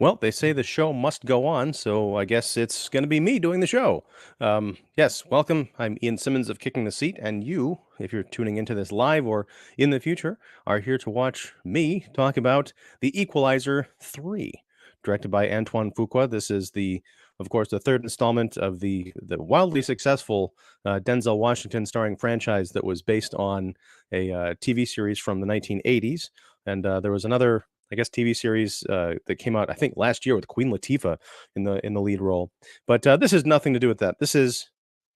Well, they say the show must go on, so I guess it's going to be me doing the show. Yes, welcome. I'm Ian Simmons of Kicking the Seat, and you, if you're tuning into this live or in the future, are here to watch me talk about The Equalizer 3, directed by Antoine Fuqua. This is of course, the third installment of the wildly successful Denzel Washington starring franchise that was based on a TV series from the 1980s. And there was another, I guess, TV series that came out, I think, last year with Queen Latifah in the lead role. But this has nothing to do with that. This is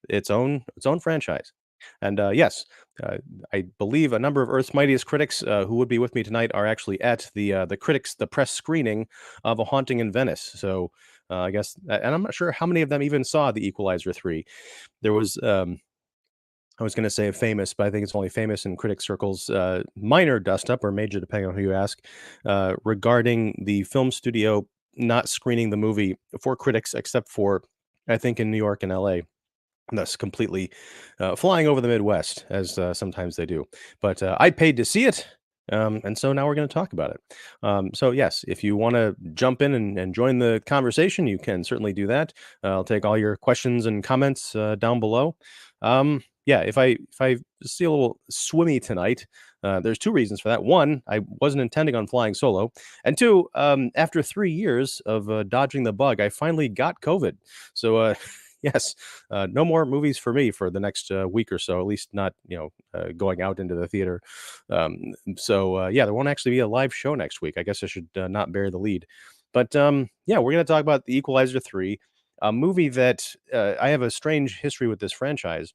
its own franchise. And yes, uh, I believe a number of Earth's mightiest critics who would be with me tonight are actually at the press screening of A Haunting in Venice. So I guess, and I'm not sure how many of them even saw The Equalizer 3. There was I was going to say famous, but I think it's only famous in critic circles. Minor dust up, or major, depending on who you ask, regarding the film studio not screening the movie for critics, except for, I think, in New York and LA, thus completely flying over the Midwest, as sometimes they do. But I paid to see it. And so now we're going to talk about it. So, yes, if you want to jump in and join the conversation, you can certainly do that. I'll take all your questions and comments down below. Yeah, if I see a little swimmy tonight, there's two reasons for that. One, I wasn't intending on flying solo, and two, after 3 years of dodging the bug, I finally got COVID. So yes, no more movies for me for the next week or so. At least not going out into the theater. Yeah, there won't actually be a live show next week. I guess I should not bury the lead. But yeah, we're going to talk about The Equalizer 3, a movie that I have a strange history with this franchise.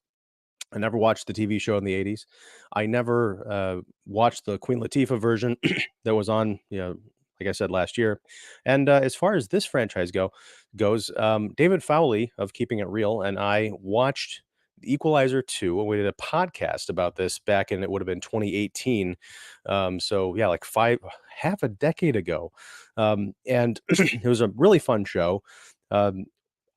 I never watched the TV show in the '80s. I never watched the Queen Latifah version that was on, like I said, last year. And as far as this franchise goes, David Fowley of Keeping It Real and I watched Equalizer 2, and we did a podcast about this back in, it would have been 2018. So yeah, like half a decade ago. And it was a really fun show. Um,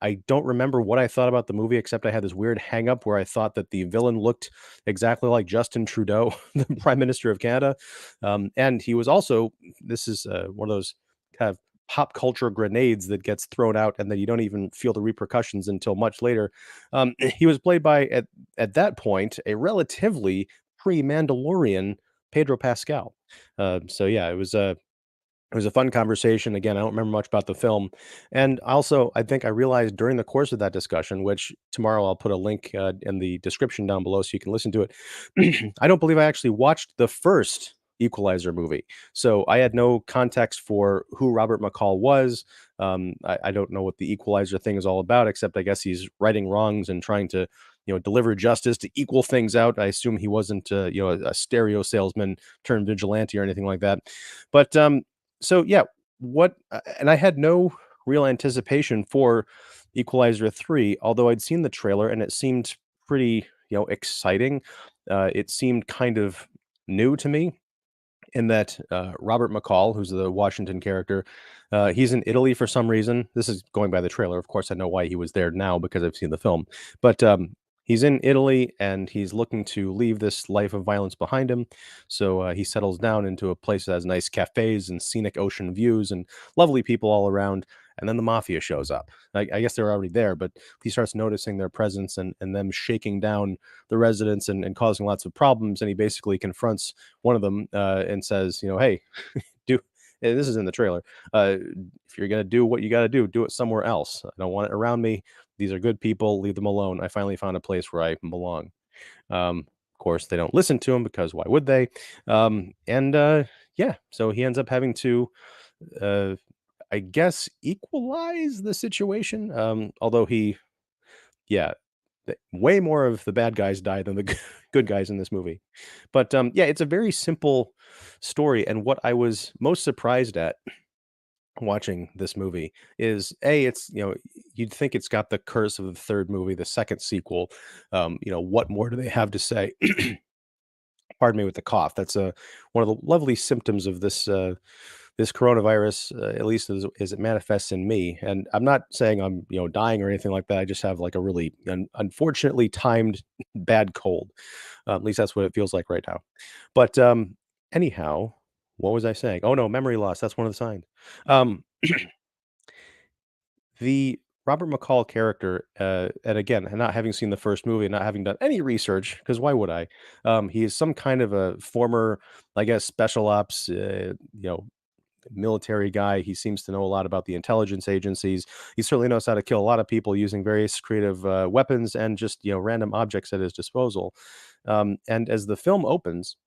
I don't remember what I thought about the movie, except I had this weird hang up where I thought that the villain looked exactly like Justin Trudeau, the Prime Minister of Canada. And he was also, this is one of those kind of pop culture grenades that gets thrown out and then you don't even feel the repercussions until much later. He was played by, at that point, a relatively pre-Mandalorian Pedro Pascal. So yeah, it was a fun conversation. Again, I don't remember much about the film. And also, I think I realized during the course of that discussion, which tomorrow I'll put a link in the description down below so you can listen to it. I don't believe I actually watched the first Equalizer movie. So I had no context for who Robert McCall was. I don't know what the Equalizer thing is all about, except I guess he's righting wrongs and trying to, deliver justice to equal things out. I assume he wasn't, a stereo salesman turned vigilante or anything like that. But so yeah, and I had no real anticipation for Equalizer 3, although I'd seen the trailer and it seemed pretty, exciting. It seemed kind of new to me in that Robert McCall, who's the Washington character, he's in Italy for some reason. This is going by the trailer. Of course, I know why he was there now because I've seen the film. But he's in Italy and he's looking to leave this life of violence behind him. So he settles down into a place that has nice cafes and scenic ocean views and lovely people all around. And then the Mafia shows up. I guess they're already there, but he starts noticing their presence and them shaking down the residents and causing lots of problems. And he basically confronts one of them and says, hey, do this is in the trailer. If you're gonna do what you got to do it somewhere else. I don't want it around me. These are good people. Leave them alone. I finally found a place where I belong. Of course, they don't listen to him because why would they? And yeah, so he ends up having to, uh, I guess, equalize the situation. Although yeah, way more of the bad guys die than the good guys in this movie. But yeah, it's a very simple story. And what I was most surprised at watching this movie is it's you'd think it's got the curse of the third movie, the second sequel. What more do they have to say? Pardon me with the cough. That's one of the lovely symptoms of this coronavirus, at least as it manifests in me. And I'm not saying I'm dying or anything like that. I just have like a really unfortunately timed bad cold. At least that's what it feels like right now. But anyhow, what was I saying? Oh no, memory loss. That's one of the signs. Um, The Robert McCall character, and again, not having seen the first movie and not having done any research, because why would I? He is some kind of a former, I guess, special ops, military guy. He seems to know a lot about the intelligence agencies. He certainly knows how to kill a lot of people using various creative weapons and just random objects at his disposal. And as the film opens,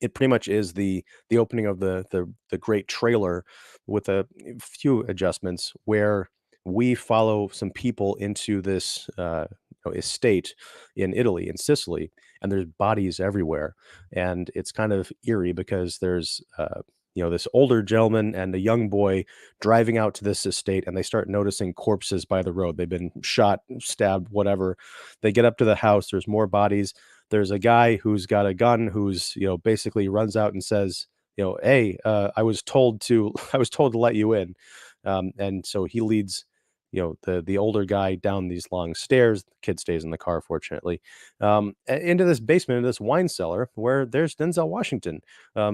it pretty much is the opening of the great trailer with a few adjustments where we follow some people into this estate in Italy, in Sicily, and there's bodies everywhere, and it's kind of eerie because there's this older gentleman and a young boy driving out to this estate, and they start noticing corpses by the road. They've been shot, stabbed, whatever. They get up to the house. There's more bodies. There's a guy who's got a gun who's, basically runs out and says, "Hey, I was told to I was told to let you in." And so he leads, the older guy down these long stairs. The kid stays in the car, fortunately, into this basement, into this wine cellar where there's Denzel Washington,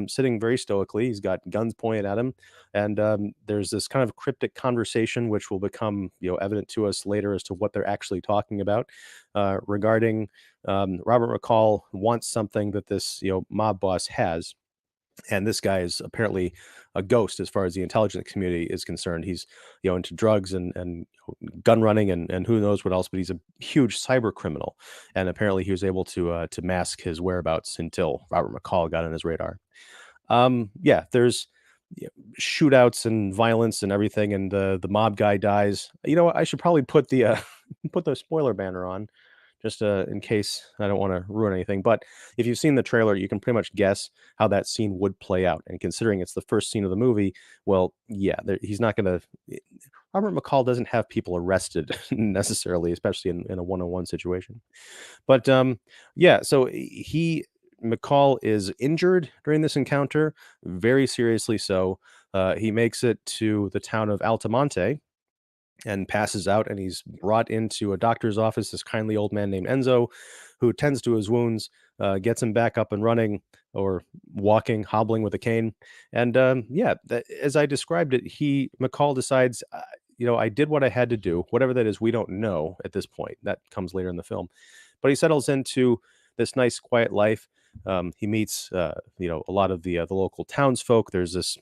sitting very stoically. He's got guns pointed at him, and there's this kind of cryptic conversation, which will become, evident to us later as to what they're actually talking about, regarding Robert McCall wants something that this mob boss has, and this guy is apparently a ghost as far as the intelligence community is concerned. He's into drugs and gun running and who knows what else, but he's a huge cyber criminal, and apparently he was able to mask his whereabouts until Robert McCall got on his radar. Yeah, there's shootouts and violence and everything, and the mob guy dies. You know what? I should probably put the put the spoiler banner on just in case I don't want to ruin anything. But if you've seen the trailer, you can pretty much guess how that scene would play out. And considering it's the first scene of the movie, well, yeah, he's not going to. Robert McCall doesn't have people arrested necessarily, especially in a one-on-one situation. But yeah, so he McCall is injured during this encounter, very seriously so. He makes it to the town of Altamonte and passes out, and he's brought into a doctor's office. This kindly old man named Enzo, who tends to his wounds, gets him back up and running, or walking, hobbling with a cane. And yeah, as I described it, he McCall decides, I did what I had to do, whatever that is. We don't know at this point. That comes later in the film, but he settles into this nice, quiet life. He meets, a lot of the local townsfolk. There's this,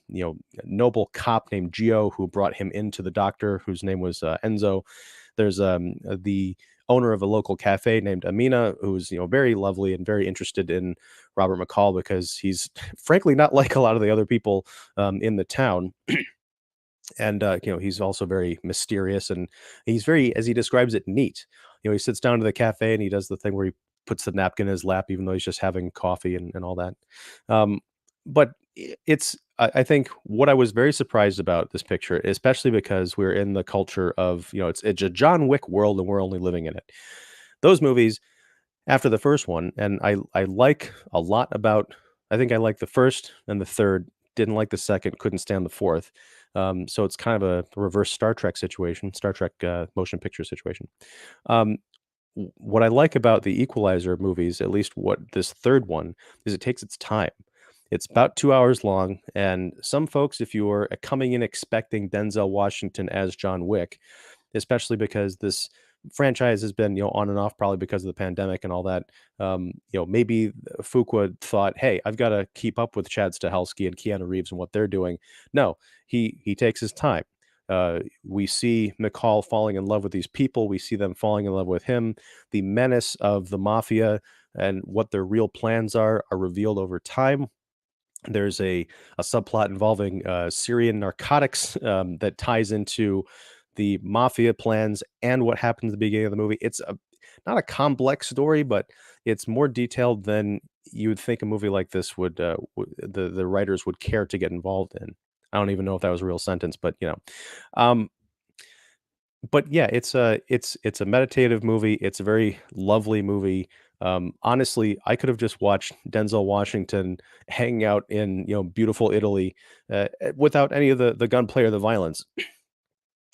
noble cop named Gio who brought him into the doctor, whose name was Enzo. There's the owner of a local cafe named Amina, who's very lovely and very interested in Robert McCall because he's frankly not like a lot of the other people in the town. And he's also very mysterious, and he's very, as he describes it, neat. He sits down to the cafe and he does the thing where he puts the napkin in his lap even though he's just having coffee and all that. um, but it's I think what I was very surprised about this picture, especially because we're in the culture of, it's a John Wick world and we're only living in it. Those movies after the first one, and I like a lot about. I think I like the first and the third, didn't like the second, couldn't stand the fourth. So it's kind of a reverse Star Trek situation, Star Trek, motion picture situation. Um, what I like about the Equalizer movies, at least what this third one, is it takes its time. It's about 2 hours long, and some folks, if you are coming in expecting Denzel Washington as John Wick, especially because this franchise has been, on and off probably because of the pandemic and all that. Maybe Fuqua thought, "Hey, I've got to keep up with Chad Stahelski and Keanu Reeves and what they're doing." No, he takes his time. We see McCall falling in love with these people. We see them falling in love with him. The menace of the mafia and what their real plans are revealed over time. There's a subplot involving Syrian narcotics that ties into the mafia plans and what happened at the beginning of the movie. It's not a complex story, but it's more detailed than you would think a movie like this would, the writers would care to get involved in. I don't even know if that was a real sentence, but um, but yeah, it's a meditative movie. It's a very lovely movie. Honestly, I could have just watched Denzel Washington hanging out in beautiful Italy, without any of the gunplay or the violence.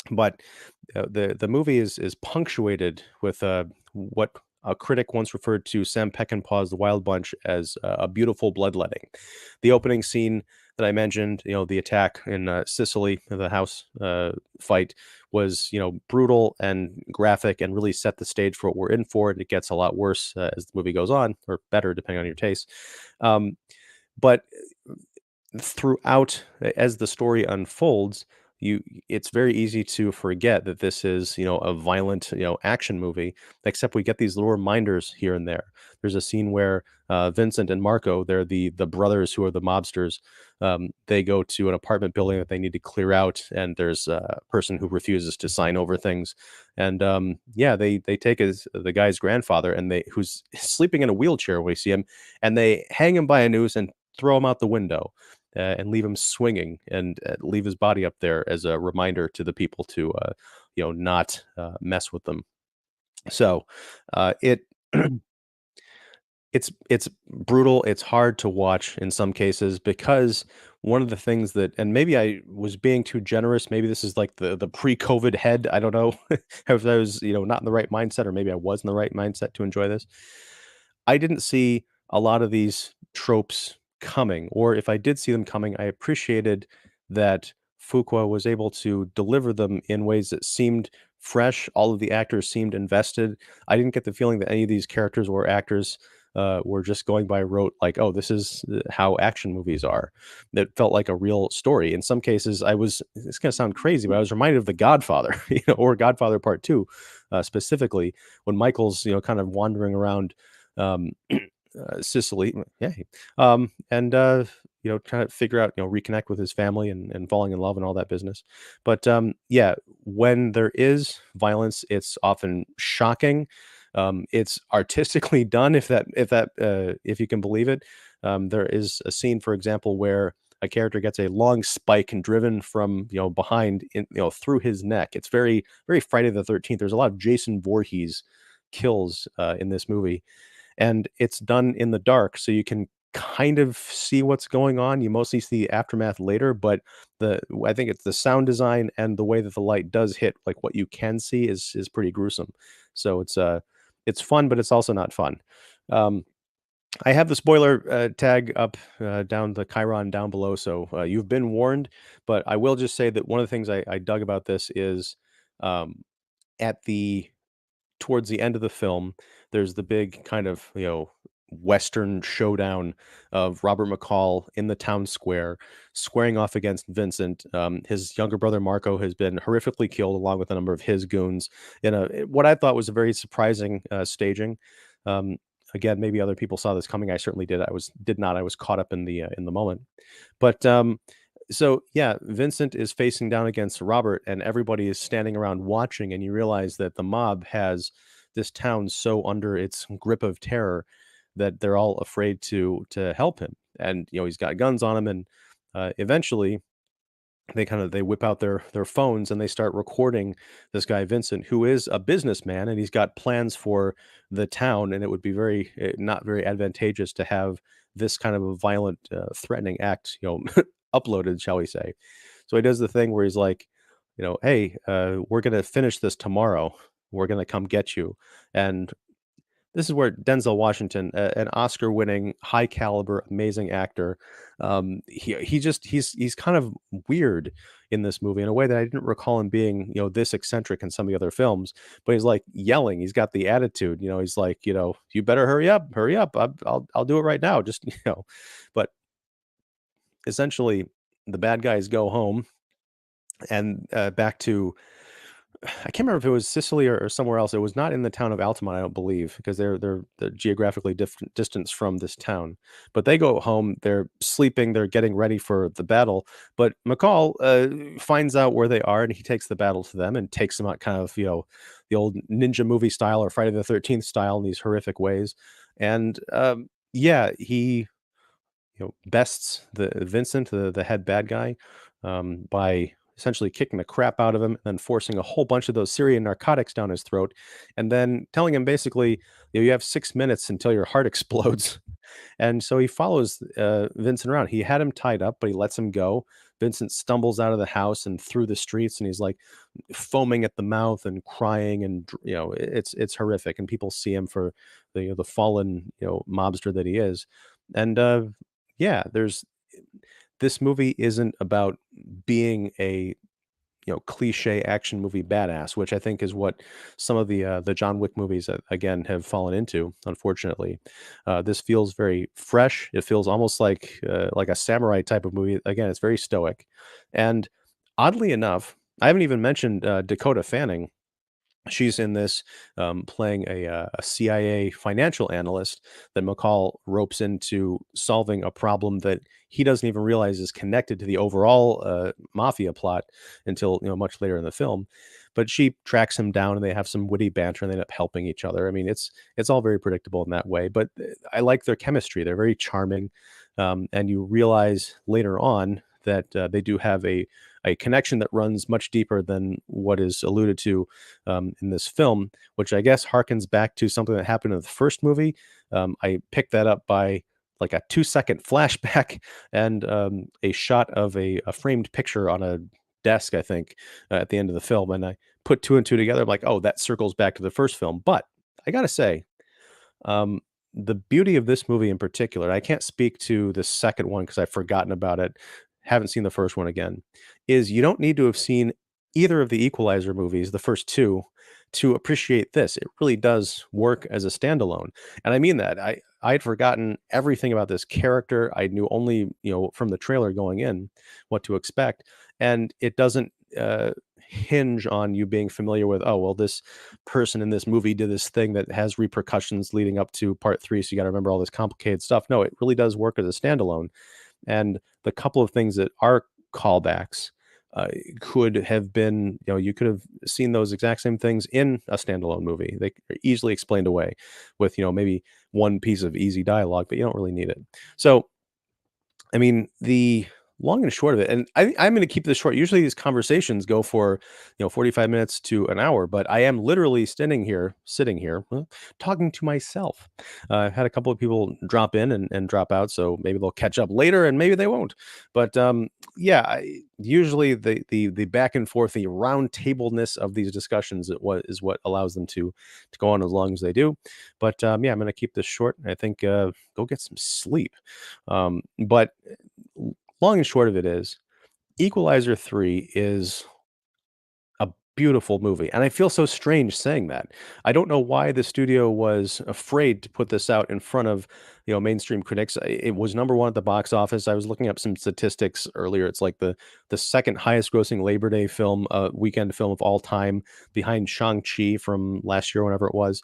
But the movie is punctuated with what a critic once referred to Sam Peckinpah's The Wild Bunch as a beautiful bloodletting. The opening scene that I mentioned, the attack in Sicily, the house fight was, brutal and graphic and really set the stage for what we're in for. It gets a lot worse as the movie goes on, or better, depending on your taste. Um, but throughout, as the story unfolds, you it's very easy to forget that this is, a violent, action movie, except we get these little reminders here and there. There's a scene where Vincent and Marco, they're the brothers who are the mobsters. They go to an apartment building that they need to clear out, and there's a person who refuses to sign over things. And yeah, they take the guy's grandfather, and they who's sleeping in a wheelchair when we see him, and they hang him by a noose and throw him out the window, and leave him swinging, and leave his body up there as a reminder to the people to, not mess with them. So it it's brutal. It's hard to watch in some cases because one of the things that, and maybe I was being too generous. Maybe this is like the pre-COVID head. I don't know if I was, not in the right mindset, or maybe I was in the right mindset to enjoy this. I didn't see a lot of these tropes coming, or if I did see them coming, I appreciated that Fuqua was able to deliver them in ways that seemed fresh. All of the actors seemed invested. I didn't get the feeling that any of these characters or actors were just going by rote, like, "Oh, this is how action movies are." That felt like a real story. In some cases, I was. It's gonna sound crazy, but I was reminded of The Godfather, or Godfather Part Two, specifically when Michael's, kind of wandering around um, Sicily. Yeah, and trying to figure out, reconnect with his family, and falling in love and all that business. But yeah, when there is violence, it's often shocking. It's artistically done, if you can believe it. There is a scene, for example, where a character gets a long spike and driven from, behind, through his neck. It's very very Friday the 13th. There's a lot of Jason Voorhees kills in this movie, and it's done in the dark, so you can kind of see what's going on. You mostly see the aftermath later, but I think it's the sound design and the way that the light does hit, like, what you can see is pretty gruesome. So it's fun, but it's also not fun. Um, I have the spoiler tag up down the Chiron down below, so you've been warned. But I will just say that one of the things I dug about this is, um, at the towards the end of the film, there's the big kind of, Western showdown of Robert McCall in the town square, squaring off against Vincent. His younger brother Marco has been horrifically killed, along with a number of his goons, in what I thought was a very surprising staging. Um, Again, maybe other people saw this coming. I certainly did. Did not. I was caught up in the moment. But so yeah, Vincent is facing down against Robert, and everybody is standing around watching, and you realize that the mob has this town so under its grip of terror that they're all afraid to help him. And he's got guns on him, and eventually they whip out their phones, and they start recording this guy Vincent, who is a businessman, and he's got plans for the town, and it would be very not very advantageous to have this kind of a violent, threatening act, uploaded, shall we say. So he does the thing where he's like, "Hey, we're gonna finish this tomorrow. We're gonna come get you." And this is where Denzel Washington, an Oscar-winning, high caliber, amazing actor, he's kind of weird in this movie in a way that I didn't recall him being, this eccentric in some of the other films. But he's like yelling. He's got the attitude. He's like, "You better hurry up. I'll do it right now." Just But essentially, the bad guys go home, and back to, I can't remember if it was Sicily or somewhere else. It was not in the town of Altamont, I don't believe, because they're geographically distance from this town. But they go home, they're sleeping, they're getting ready for the battle. But McCall finds out where they are, and he takes the battle to them and takes them out, kind of, the old ninja movie style, or Friday the 13th style, in these horrific ways. And yeah, he, bests the Vincent, the head bad guy, by essentially kicking the crap out of him, and then forcing a whole bunch of those Syrian narcotics down his throat, and then telling him basically, "You have 6 minutes until your heart explodes." And so he follows Vincent around. He had him tied up, but he lets him go. Vincent stumbles out of the house and through the streets, and he's like foaming at the mouth and crying, and it's horrific. And people see him for the fallen, mobster that he is. And yeah, there's this movie isn't about being a cliche action movie badass, which I think is what some of the John Wick movies again have fallen into. Unfortunately, this feels very fresh. It feels almost like a samurai type of movie. Again, it's very stoic, and oddly enough, I haven't even mentioned Dakota Fanning. She's in this, playing a CIA financial analyst that McCall ropes into solving a problem that he doesn't even realize is connected to the overall mafia plot until much later in the film. But she tracks him down, and they have some witty banter, and they end up helping each other. I mean, it's all very predictable in that way, but I like their chemistry. They're very charming, and you realize later on that they do have a connection that runs much deeper than what is alluded to in this film, which I guess harkens back to something that happened in the first movie. I picked that up by like a 2-second flashback and a shot of a framed picture on a desk, I think, at the end of the film. And I put two and two together. I'm like, oh, that circles back to the first film. But I got to say, um, the beauty of this movie in particular, I can't speak to the second one because I've forgotten about it, haven't seen the first one again, is you don't need to have seen either of the Equalizer movies, the first two, to appreciate this. It really does work as a standalone. And I mean that. I had forgotten everything about this character. I knew only, from the trailer going in what to expect. And it doesn't hinge on you being familiar with, oh, well, this person in this movie did this thing that has repercussions leading up to part three. So you got to remember all this complicated stuff. No, it really does work as a standalone. And the couple of things that are callbacks could have been, you could have seen those exact same things in a standalone movie. They are easily explained away with, maybe one piece of easy dialogue, but you don't really need it. So I mean, the long and short of it, and I'm going to keep this short. Usually, these conversations go for 45 minutes to an hour, but I am literally sitting here, talking to myself. I've had a couple of people drop in and drop out, so maybe they'll catch up later, and maybe they won't. But yeah, usually the back and forth, the round tableness of these discussions is what allows them to go on as long as they do. But yeah, I'm going to keep this short. I think go get some sleep. But long and short of it is, Equalizer 3 is a beautiful movie, and I feel so strange saying that. I don't know why the studio was afraid to put this out in front of, mainstream critics. It was number 1 at the box office. I was looking up some statistics earlier. It's like the second highest grossing Labor Day film, weekend film of all time, behind Shang-Chi from last year, whenever it was.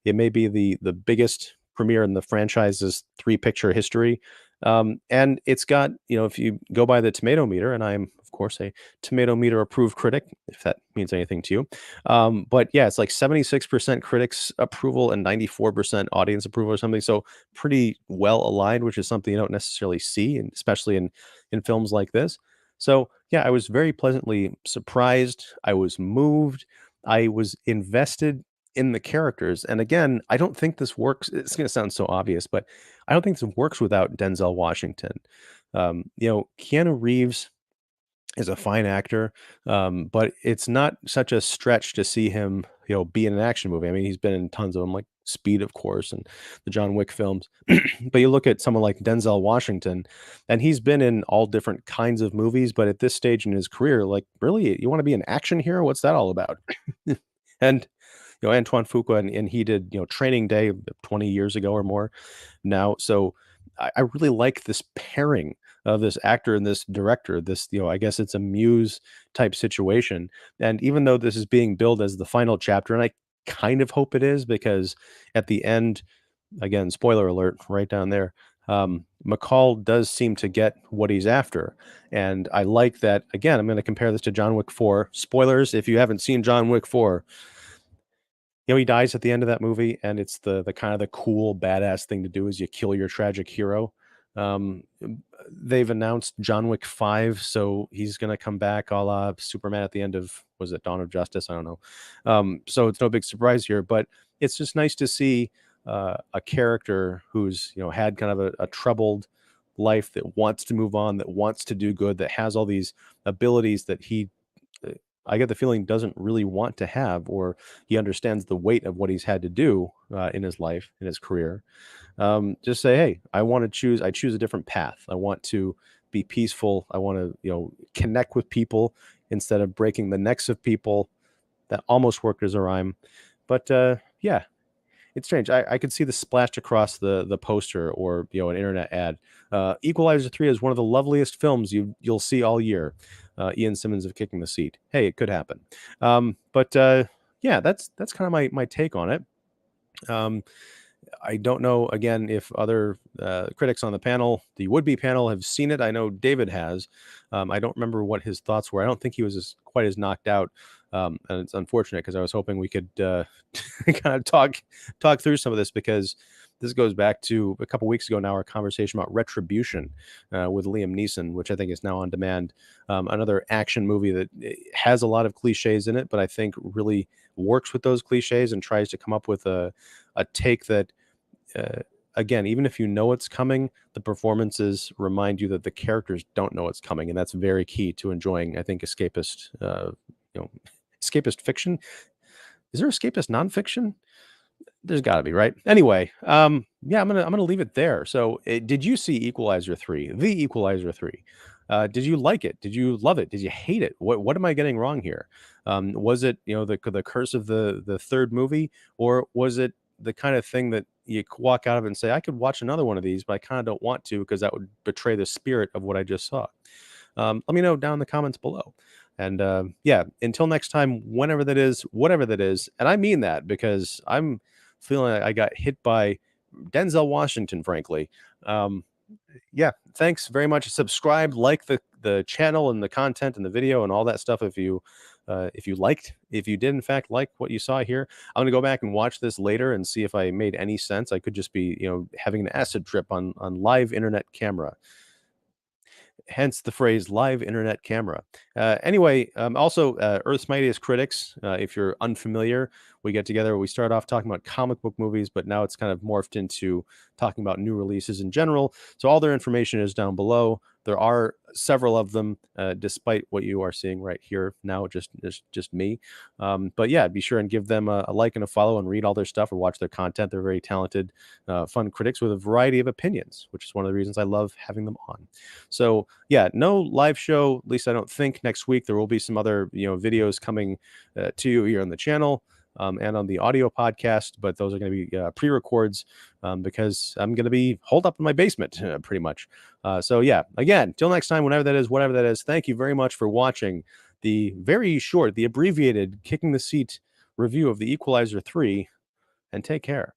It may be the biggest premiere in the franchise's 3-picture history. And it's got, if you go by the tomato meter, and I'm, of course, a tomato meter approved critic, if that means anything to you. But yeah, it's like 76% critics approval and 94% audience approval or something. So pretty well aligned, which is something you don't necessarily see, and especially in films like this. So yeah, I was very pleasantly surprised. I was moved. I was invested in the characters. And again, I don't think this works. It's going to sound so obvious, but I don't think this works without Denzel Washington. Keanu Reeves is a fine actor, but it's not such a stretch to see him, be in an action movie. I mean, he's been in tons of them, like Speed, of course, and the John Wick films. But you look at someone like Denzel Washington, and he's been in all different kinds of movies. But at this stage in his career, like, really, you want to be an action hero? What's that all about? And Antoine Fuqua, and he did, Training Day 20 years ago or more now. So I really like this pairing of this actor and this director. This, I guess it's a muse type situation. And even though this is being billed as the final chapter, and I kind of hope it is, because at the end, again, spoiler alert, right down there. McCall does seem to get what he's after. And I like that. Again, I'm going to compare this to John Wick 4. Spoilers, if you haven't seen John Wick 4, he dies at the end of that movie, and it's the kind of the cool badass thing to do is you kill your tragic hero. They've announced John Wick 5, so he's gonna come back a la Superman at the end of, was it Dawn of Justice? I don't know. So it's no big surprise here, but it's just nice to see a character who's had kind of a troubled life, that wants to move on, that wants to do good, that has all these abilities that he uh, I get the feeling doesn't really want to have, or he understands the weight of what he's had to do in his life, in his career. Just say, hey, I choose a different path. I want to be peaceful. I want to, connect with people instead of breaking the necks of people. That almost worked as a rhyme. But yeah, it's strange. I could see this splashed across the poster or an internet ad. Equalizer 3 is one of the loveliest films you'll see all year. Ian Simmons of Kicking the Seat. Hey, it could happen. But yeah, that's kind of my take on it. I don't know, again, if other critics on the panel, the would-be panel, have seen it. I know David has. I don't remember what his thoughts were. I don't think he was quite as knocked out. And it's unfortunate because I was hoping we could kind of talk through some of this, because this goes back to a couple weeks ago now, our conversation about Retribution with Liam Neeson, which I think is now on demand. Another action movie that has a lot of cliches in it, but I think really works with those cliches and tries to come up with a take that, again, even if you know it's coming, the performances remind you that the characters don't know it's coming, and that's very key to enjoying, I think, escapist, escapist fiction. Is there escapist nonfiction? There's got to be, right? Anyway, yeah, I'm gonna leave it there. So, did you see Equalizer 3? The Equalizer 3. Did you like it? Did you love it? Did you hate it? What am I getting wrong here? Was it, the curse of the third movie, or was it the kind of thing that you walk out of it and say, I could watch another one of these, but I kind of don't want to because that would betray the spirit of what I just saw? Let me know down in the comments below. And yeah, until next time, whenever that is, whatever that is, and I mean that because I'm feeling like I got hit by Denzel Washington, frankly. Um, yeah, thanks very much. Subscribe, like the channel and the content and the video and all that stuff. If you did in fact like what you saw here, I'm gonna go back and watch this later and see if I made any sense. I could just be, having an acid trip on live internet camera, hence the phrase live internet camera. Anyway, also, Earth's Mightiest Critics, if you're unfamiliar, we get together, we start off talking about comic book movies, but now it's kind of morphed into talking about new releases in general. So all their information is down below. There are several of them, despite what you are seeing right here now, just me. But yeah, be sure and give them a like and a follow and read all their stuff or watch their content. They're very talented, fun critics with a variety of opinions, which is one of the reasons I love having them on. So yeah, no live show, at least I don't think, next week. There will be some other videos coming to you here on the channel, and on the audio podcast, but those are going to be pre-records, because I'm going to be holed up in my basement pretty much. So yeah, again, till next time, whenever that is, whatever that is, thank you very much for watching the very short, the abbreviated Kicking the Seat review of the Equalizer 3, and take care.